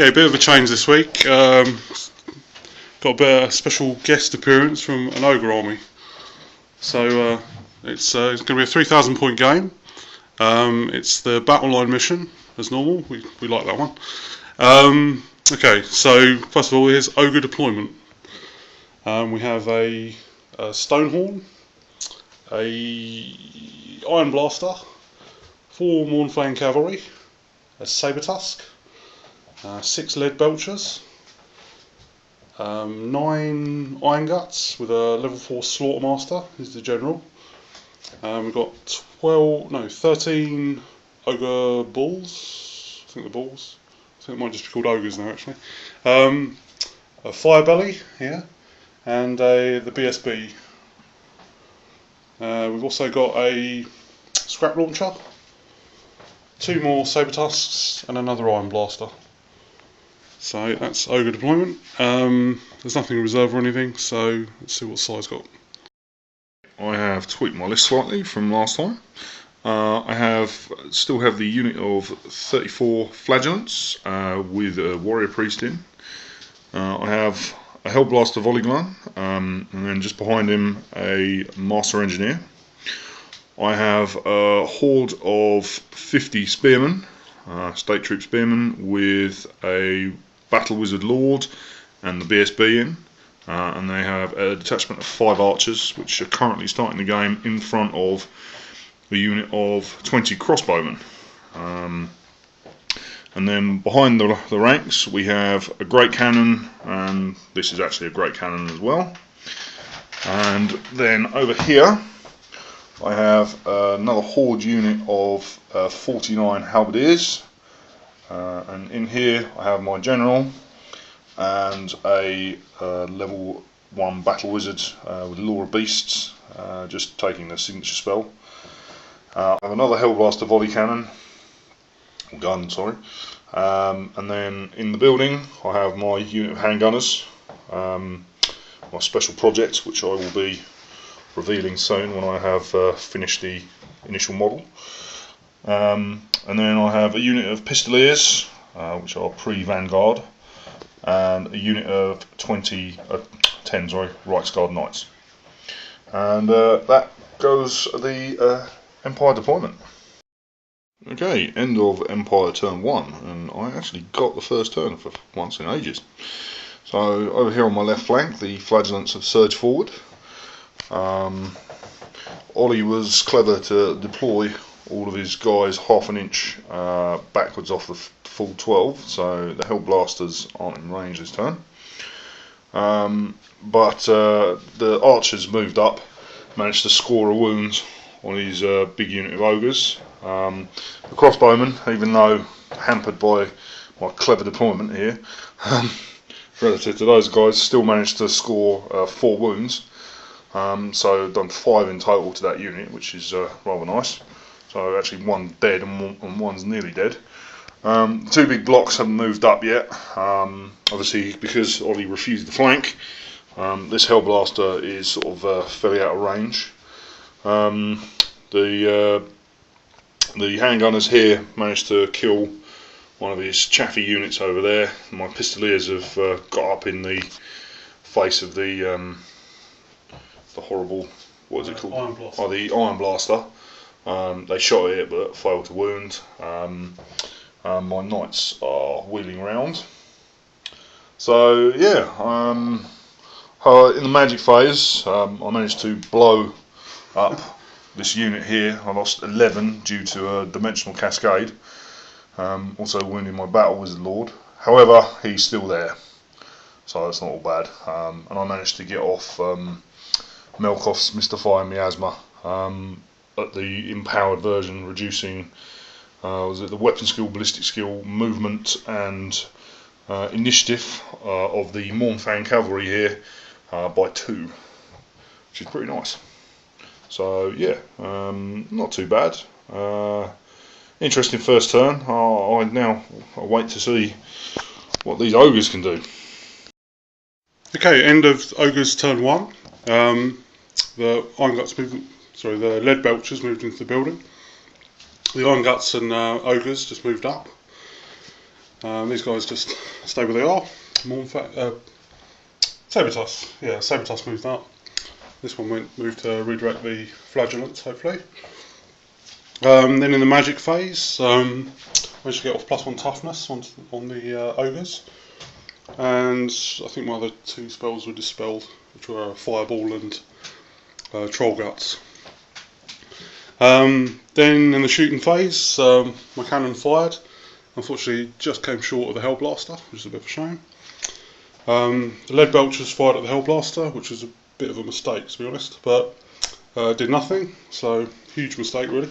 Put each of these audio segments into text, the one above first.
Okay, a bit of a change this week. Got a bit of a special guest appearance from an Ogre army. So it's going to be a 3,000 point game. It's the battle line mission, as normal. We like that one. Okay, so first of all, here's Ogre deployment. We have a Stonehorn, a Iron Blaster, 4 Mornfang Cavalry, a Saber-Tusk, 6 Lead Belchers, 9 Iron Guts with a level 4 Slaughtermaster, who's the general. We've got 13 Ogre Bulls, I think it might just be called Ogres now actually. A Firebelly here, and the BSB. We've also got a Scrap Launcher, 2 more Saber-Tusks and another Iron Blaster. So that's Ogre deployment. There's nothing in reserve or anything, so let's see what Si's got. I have tweaked my list slightly from last time. I still have the unit of 34 Flagellants with a Warrior Priest in. I have a Hellblaster Volley Gun, and then just behind him a Master Engineer. I have a horde of 50 Spearmen, State Troop Spearmen, with a Battle Wizard Lord and the BSB in. And they have a detachment of 5 archers, which are currently starting the game in front of a unit of 20 crossbowmen. And then behind the ranks we have a great cannon, and this is actually a great cannon as well. And then over here I have another horde unit of 49 halberdiers, and in here I have my general and a level 1 battle wizard with Law of Beasts, just taking the signature spell. I have another Hellblaster volley cannon, or gun, sorry, and then in the building I have my unit of handgunners, my special project, which I will be revealing soon when I have finished the initial model. And then I have a unit of Pistoliers, which are pre-Vanguard, and a unit of 10 Reichsguard Knights. And that goes the Empire deployment. Okay, end of Empire turn 1, and I actually got the first turn for once in ages. So over here on my left flank, the Flagellants have surged forward. Ollie was clever to deploy all of his guys half an inch backwards off the full 12, so the Hellblasters aren't in range this turn. But the archers moved up, managed to score a wound on his big unit of ogres. The crossbowmen, even though hampered by my clever deployment here, relative to those guys, still managed to score 4 wounds. So I've done 5 in total to that unit, which is rather nice. So actually 1 dead and 1's nearly dead. 2 big blocks haven't moved up yet, obviously because Ollie refused the flank. This Hellblaster is sort of fairly out of range. The handgunners here managed to kill one of his chaffy units over there. My Pistoliers have got up in the face of the horrible, what is it called? Iron Blaster. Oh, the Iron Blaster. They shot at it but failed to wound. My knights are wheeling around. So yeah, in the magic phase, I managed to blow up this unit here. I lost 11 due to a dimensional cascade. Also wounding my Battle Wizard Lord. However, he's still there, so that's not all bad. And I managed to get off Melkoth's Mystify Miasma at the empowered version, reducing the weapon skill, ballistic skill, movement and initiative of the Mornfang Cavalry here by 2, which is pretty nice. So yeah, not too bad. Interesting first turn. I wait to see what these ogres can do. Okay, end of Ogre's turn 1. The Iron Guts the Lead Belchers moved into the building. The Iron Guts and Ogres just moved up. These guys just stay where they are. Sabertusk, yeah, Sabertusk moved up. This one moved to redirect the flagellants, hopefully. Then in the magic phase, managed to get off +1 toughness on the ogres, and I think my other 2 spells were dispelled, which were Fireball and Troll Guts. Then in the shooting phase, my cannon fired. Unfortunately, just came short of the Hellblaster, which is a bit of a shame. The lead belchers fired at the Hellblaster, which was a bit of a mistake, to be honest, but did nothing, so huge mistake really.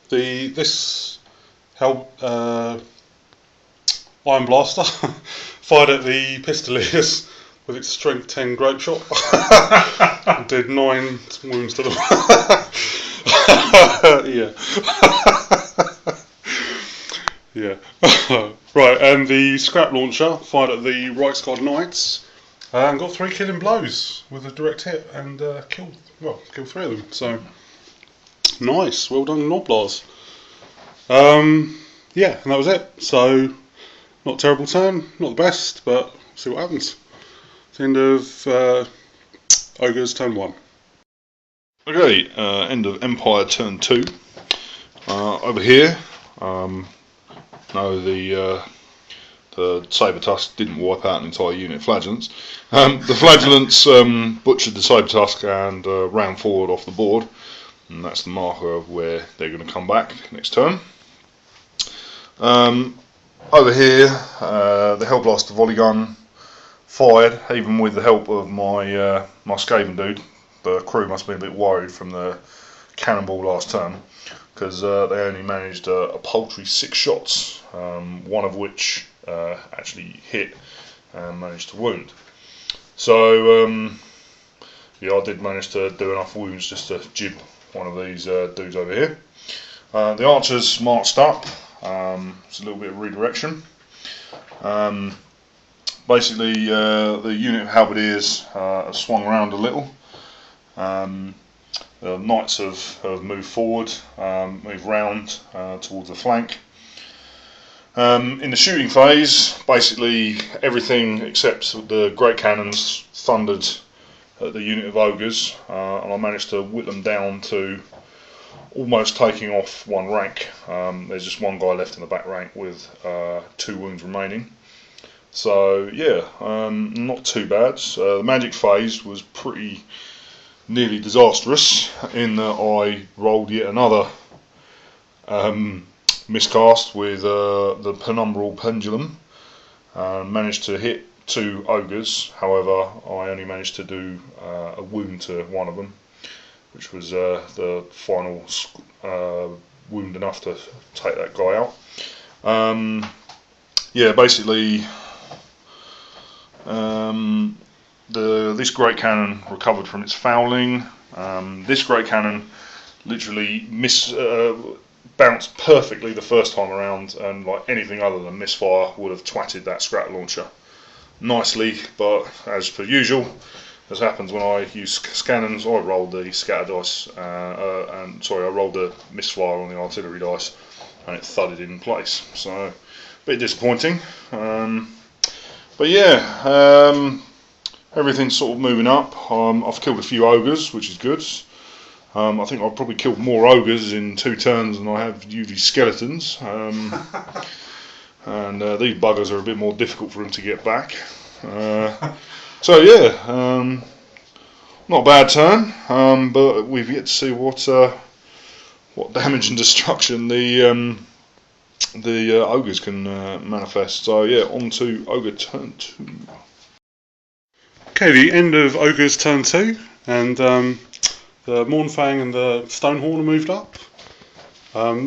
This Iron Blaster fired at the Pistoliers with its strength 10 grape shot and did 9 wounds to them. Yeah. Yeah. Right, and the scrap launcher fired at the Reichsguard Knights and got 3 killing blows with a direct hit and killed 3 of them. So nice, well done, Noblars. Yeah, and that was it. So not a terrible turn, not the best, but see what happens. It's the end of Ogre's turn 1. Okay, end of Empire turn 2. Over here, no, the Sabertusk didn't wipe out an entire unit of Flagellants. The Flagellants butchered the Sabertusk and ran forward off the board, and that's the marker of where they're going to come back next turn. Over here, the Hellblaster volley gun fired, even with the help of my my Skaven dude. The crew must have been a bit worried from the cannonball last turn, because they only managed a paltry 6 shots, one of which actually hit and managed to wound. So yeah, I did manage to do enough wounds just to jib one of these dudes over here. The archers marched up. It's a little bit of redirection. Basically, the unit of halberdiers swung around a little. The knights have moved forward, moved round towards the flank. In the shooting phase, basically everything except the great cannons thundered at the unit of ogres, and I managed to whip them down to almost taking off 1 rank. There's just 1 guy left in the back rank with 2 wounds remaining. So yeah, not too bad. The magic phase was pretty nearly disastrous in that I rolled yet another miscast with the penumbral pendulum, managed to hit 2 ogres. However, I only managed to do a wound to 1 of them, which was the final wound enough to take that guy out. Yeah, basically this great cannon recovered from its fouling. This great cannon literally bounced perfectly the first time around, and like anything other than misfire would have twatted that scrap launcher nicely, but as per usual, as happens when I use cannons, I rolled the scatter dice, I rolled the misfire on the artillery dice, and it thudded in place. So a bit disappointing, but yeah, everything's sort of moving up. I've killed a few ogres, which is good. I think I've probably killed more ogres in 2 turns than I have usually skeletons, and these buggers are a bit more difficult for them to get back. So yeah, not a bad turn, but we've yet to see what damage and destruction the ogres can manifest. So yeah, on to Ogre turn 2. Okay, the end of Ogre's turn 2, and the Mournfang and the Stonehorn are moved up.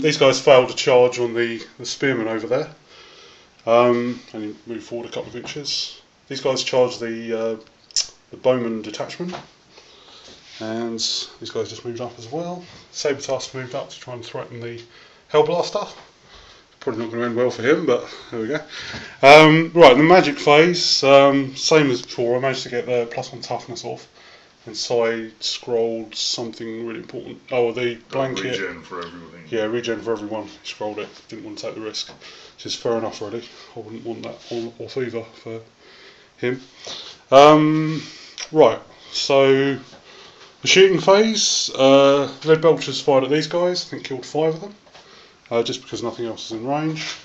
These guys failed to charge on the spearmen over there, and he moved forward a couple of inches. These guys charged the bowman detachment, and these guys just moved up as well. Sabertusk moved up to try and threaten the Hellblaster. Probably not going to end well for him, but there we go. Right, in the magic phase, same as before, I managed to get the +1 toughness off, inside scrolled something really important. Oh, the blanket. Regen for everything. Yeah, regen for everyone. He scrolled it. Didn't want to take the risk, which is fair enough, really. I wouldn't want that off either for him. Right, so the shooting phase. Lead belchers fired at these guys. I think killed 5 of them, just because nothing else is in range.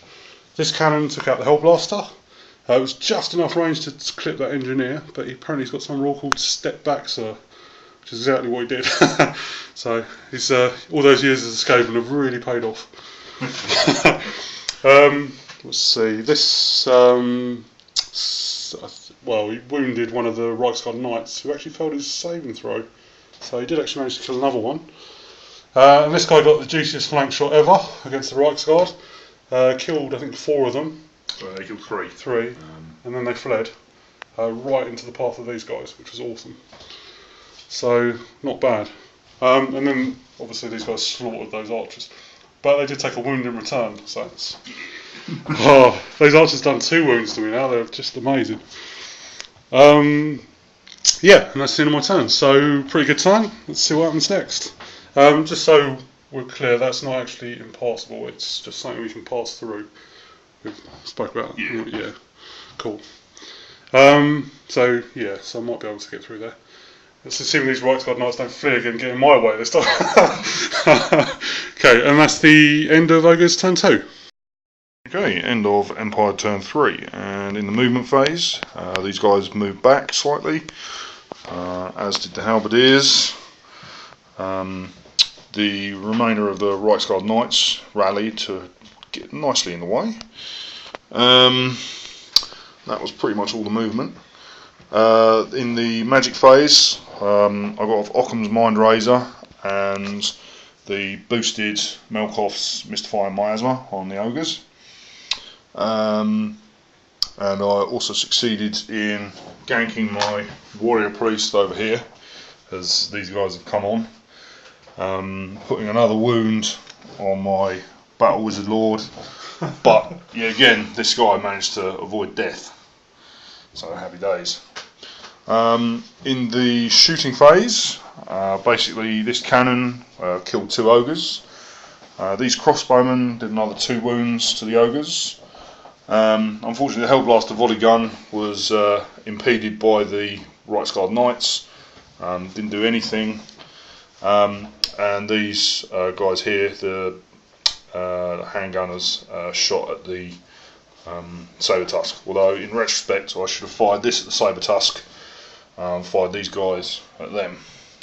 This cannon took out the Hellblaster. It was just enough range to clip that engineer, but apparently he's got some rule called Step Back, Sir, which is exactly what he did. So he's all those years as a Skaven have really paid off. Let's see. This well, he wounded one of the Reiksguard Knights, who actually failed his saving throw. So he did actually manage to kill another one. And this guy got the juiciest flank shot ever against the Reiksguard. Killed, I think, 4 of them. He killed 3. 3, and then they fled right into the path of these guys, which was awesome. So, not bad. And then, obviously, these guys slaughtered those archers. But they did take a wound in return, so it's... Oh, those archers done 2 wounds to me now, they're just amazing. Yeah, and that's the end of my turn, so pretty good time. Let's see what happens next. Just so we're clear, that's not actually impassable, it's just something we can pass through. We spoke about that. Yeah, cool. So I might be able to get through there. Let's assume these Reiksguard Knights don't flee again, get in my way this time. Okay, and that's the end of Ogre's turn 2. Okay, end of Empire turn 3, and in the movement phase, these guys moved back slightly, as did the Halberdiers. The remainder of the Reiksguard Knights rallied to get nicely in the way. That was pretty much all the movement. In the magic phase, I got off Occam's Mind Razor and the boosted Melkoff's Mystifying Miasma on the Ogres. And I also succeeded in ganking my Warrior Priest over here, as these guys have come on. Putting another wound on my Battle Wizard Lord, but yeah, again, this guy managed to avoid death, so happy days. In the shooting phase, basically this cannon killed 2 ogres. These crossbowmen did another 2 wounds to the ogres. Unfortunately, the Hellblaster volley gun was impeded by the Reiksguard Knights. Didn't do anything. And these guys here, the handgunners, shot at the Saber Tusk. Although in retrospect, I should have fired this at the Saber Tusk, fired these guys at them,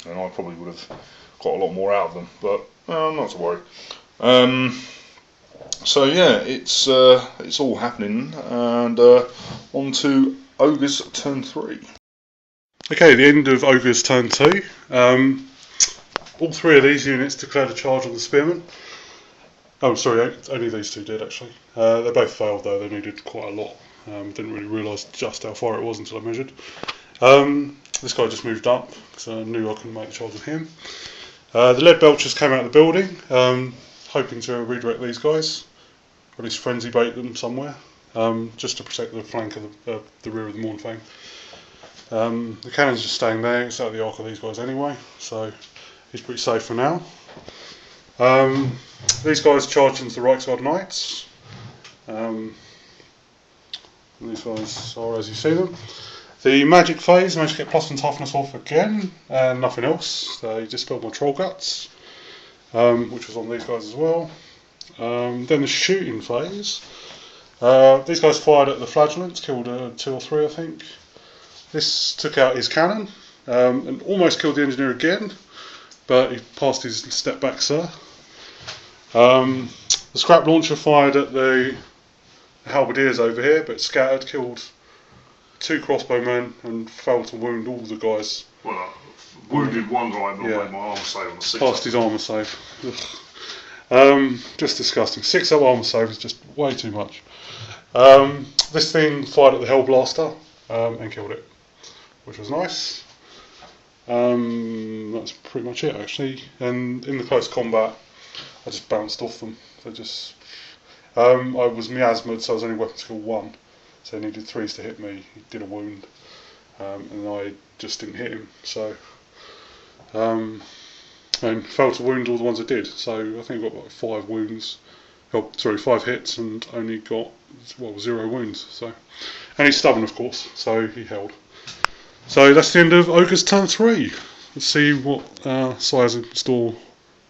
and I probably would have got a lot more out of them. But not to worry. So yeah, it's all happening, and on to Ogre's turn 3. Okay, the end of Ogre's turn 2. All 3 of these units declared a charge on the Spearmen. Oh, sorry, only these 2 did actually. They both failed though, they needed quite a lot. Didn't really realise just how far it was until I measured. This guy just moved up, because I knew I couldn't make the charge with him. The lead belchers came out of the building, hoping to redirect these guys, or at least frenzy bait them somewhere, just to protect the flank of the rear of the Mournfang. The cannon's just staying there, it's out of the arc of these guys anyway, so he's pretty safe for now. These guys charged into the Reiksguard Knights. These guys are as you see them. The magic phase managed to get plus and toughness off again, and nothing else. He just spilled my troll guts, which was on these guys as well. Then the shooting phase. These guys fired at the flagellants, killed 2 or 3 I think. This took out his cannon and almost killed the engineer again, but he passed his step back, sir. The scrap launcher fired at the halberdiers over here, but scattered, killed 2 crossbowmen and failed to wound all the guys. Well, I wounded one guy, but I made my armour save on the 6. Passed his armour save. Just disgusting. 6 up armour save is just way too much. This thing fired at the Hellblaster and killed it, which was nice. That's pretty much it actually. And in the close combat, I just bounced off them. So just, I was miasmaed, so I was only weapon skill 1. So he needed 3s to hit me. He did a wound, and I just didn't hit him. So and failed to wound all the ones I did. So I think I got like 5 wounds. Oh, sorry, 5 hits and only got 0 wounds. So, and he's stubborn, of course, so he held. So that's the end of Ogre's turn 3. Let's see what Sire's in store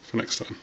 for next turn.